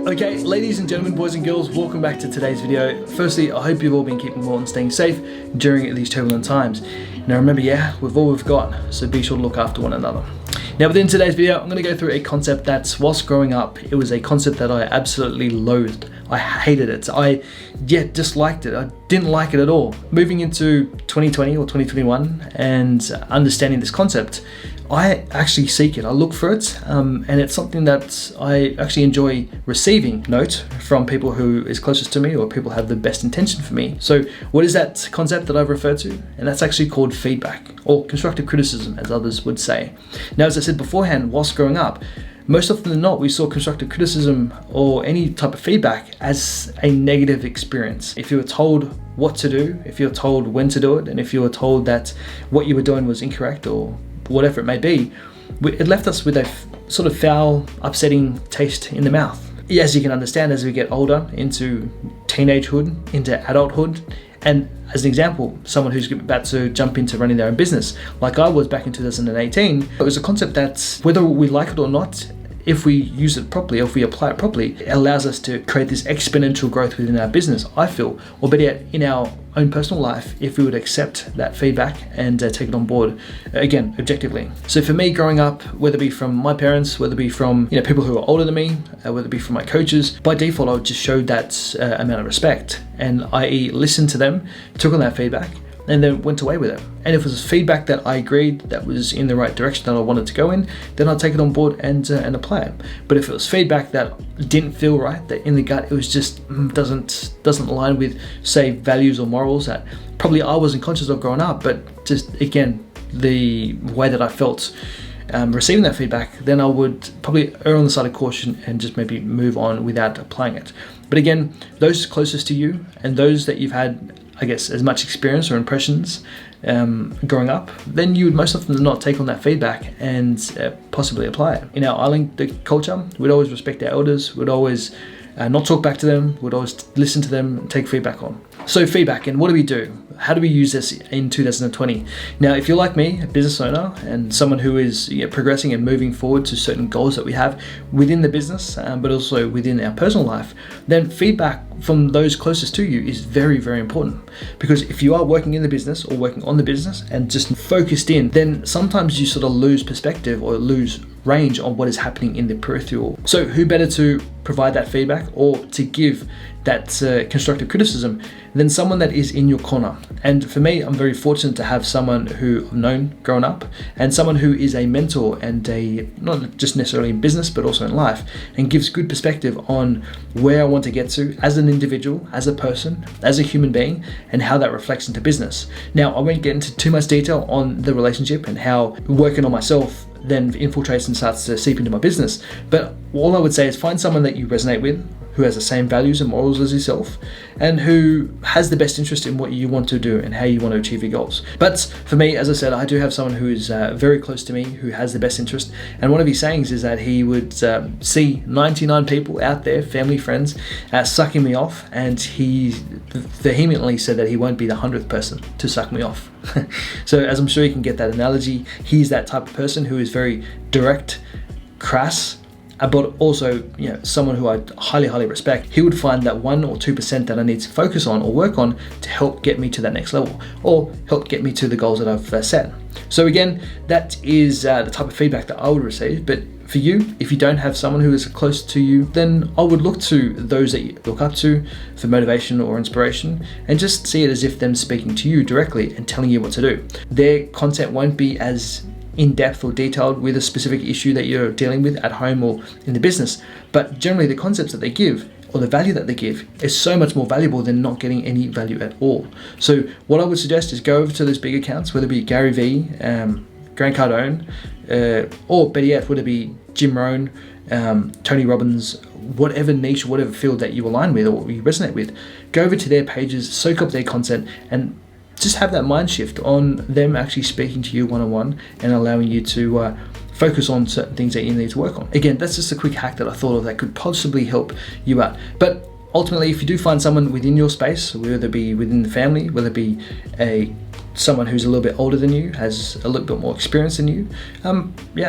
Okay, ladies and gentlemen, boys and girls, welcome back to today's video. Firstly, I hope you've all been keeping well and staying safe during these turbulent times. Now remember, we've all we've got, so be sure to look after one another. Now within today's video, I'm going to go through a concept that, whilst growing up, it was a concept that I absolutely loathed. I hated it. I disliked it. I didn't like it at all. Moving into 2020 or 2021 and understanding this concept, I actually seek it. I look for it, and it's something that I actually enjoy receiving note from people who is closest to me or people have the best intention for me. So what is that concept that I've referred to? And that's actually called feedback, or constructive criticism, as others would say. Now, as I said beforehand, whilst growing up, most often than not, we saw constructive criticism or any type of feedback as a negative experience. If you were told what to do, if you were told when to do it, and if you were told that what you were doing was incorrect or whatever it may be, it left us with a sort of foul, upsetting taste in the mouth. As you can understand, as we get older into teenagehood, into adulthood, and as an example, someone who's about to jump into running their own business, like I was back in 2018, it was a concept that, whether we like it or not, if we use it properly, or if we apply it properly, it allows us to create this exponential growth within our business, I feel, or better yet, in our own personal life, if we would accept that feedback and take it on board, again, objectively. So for me, growing up, whether it be from my parents, whether it be from people who are older than me, whether it be from my coaches, by default, I would just show that amount of respect, and i.e. listened to them, took on that feedback, and then went away with it. And if it was feedback that I agreed that was in the right direction that I wanted to go in, then I'd take it on board and apply it. But if it was feedback that didn't feel right, that in the gut it was just doesn't align with, say, values or morals that probably I wasn't conscious of growing up, but just again the way that I felt receiving that feedback, then I would probably err on the side of caution and just maybe move on without applying it. But again, those closest to you and those that you've had, I guess, as much experience or impressions growing up, then you would most often than not take on that feedback and possibly apply it. In our island culture, we'd always respect our elders, we'd always not talk back to them, we'd always listen to them and take feedback on. So feedback, and what do we do? How do we use this in 2020? Now, if you're like me, a business owner and someone who is progressing and moving forward to certain goals that we have within the business, but also within our personal life, then feedback from those closest to you is very, very important. Because if you are working in the business or working on the business and just focused in, then sometimes you sort of lose perspective or lose range on what is happening in the peripheral. So who better to provide that feedback or to give that constructive criticism than someone that is in your corner? And for me, I'm very fortunate to have someone who I've known growing up, and someone who is a mentor and not just necessarily in business but also in life, and gives good perspective on where I want to get to as an individual, as a person, as a human being, and how that reflects into business. Now, I won't get into too much detail on the relationship and how working on myself then infiltrates and starts to seep into my business. But all I would say is find someone that you resonate with, who has the same values and morals as yourself, and who has the best interest in what you want to do and how you want to achieve your goals. But for me, as I said, I do have someone who is very close to me, who has the best interest. And one of his sayings is that he would see 99 people out there, family, friends, sucking me off, and he vehemently said that he won't be the 100th person to suck me off. So as I'm sure you can get that analogy, he's that type of person who is very direct, crass, but also someone who I highly, highly respect. He would find that 1 or 2% that I need to focus on or work on to help get me to that next level, or help get me to the goals that I've set. So again, that is the type of feedback that I would receive. But for you, if you don't have someone who is close to you, then I would look to those that you look up to for motivation or inspiration, and just see it as if them speaking to you directly and telling you what to do. Their content won't be as in-depth or detailed with a specific issue that you're dealing with at home or in the business, but generally the concepts that they give or the value that they give is so much more valuable than not getting any value at all. So what I would suggest is go over to those big accounts, whether it be Gary Vee, Grant Cardone, or better yet, would it be Jim Rohn, Tony Robbins, whatever niche, whatever field that you align with or you resonate with, go over to their pages, soak up their content, and just have that mind shift on them actually speaking to you one-on-one and allowing you to focus on certain things that you need to work on. Again, that's just a quick hack that I thought of that could possibly help you out. But ultimately, if you do find someone within your space, whether it be within the family, whether it be a someone who's a little bit older than you, has a little bit more experience than you,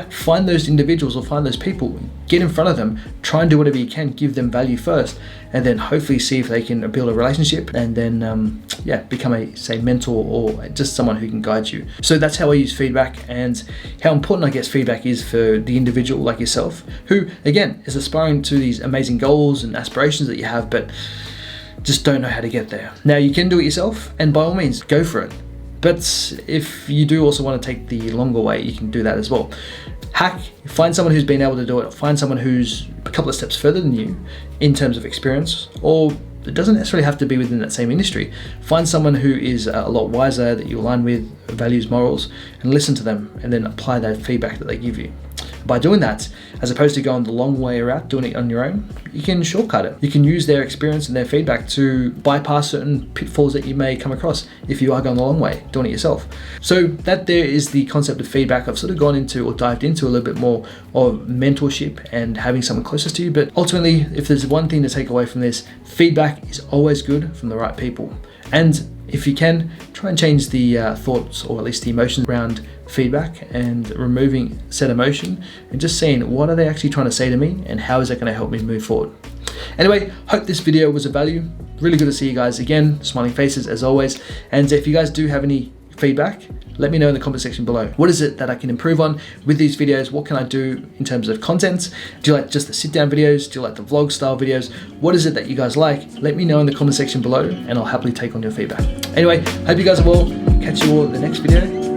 find those individuals or find those people, get in front of them, try and do whatever you can, give them value first, and then hopefully see if they can build a relationship, and then become a, say, mentor or just someone who can guide you. So that's how I use feedback, and how important I guess feedback is for the individual like yourself, who again is aspiring to these amazing goals and aspirations that you have, but just don't know how to get there. Now you can do it yourself, and by all means go for it. But if you do also want to take the longer way, you can do that as well. Find someone who's been able to do it. Find someone who's a couple of steps further than you in terms of experience, or it doesn't necessarily have to be within that same industry. Find someone who is a lot wiser, that you align with, values, morals, and listen to them, and then apply that feedback that they give you. By doing that, as opposed to going the long way route, doing it on your own, you can shortcut it. You can use their experience and their feedback to bypass certain pitfalls that you may come across if you are going the long way, doing it yourself. So that there is the concept of feedback. I've sort of gone into or dived into a little bit more of mentorship and having someone closest to you. But ultimately, if there's one thing to take away from this, feedback is always good from the right people. And if you can, try and change the thoughts, or at least the emotions around feedback, and removing said emotion and just seeing what are they actually trying to say to me, and how is that going to help me move forward. Anyway, hope this video was of value. Really good to see you guys again. Smiling faces as always. And if you guys do have any feedback, let me know in the comment section below. What is it that I can improve on with these videos? What can I do in terms of content? Do you like just the sit down videos? Do you like the vlog style videos? What is it that you guys like? Let me know in the comment section below, and I'll happily take on your feedback. Anyway, hope you guys are well. Catch you all in the next video.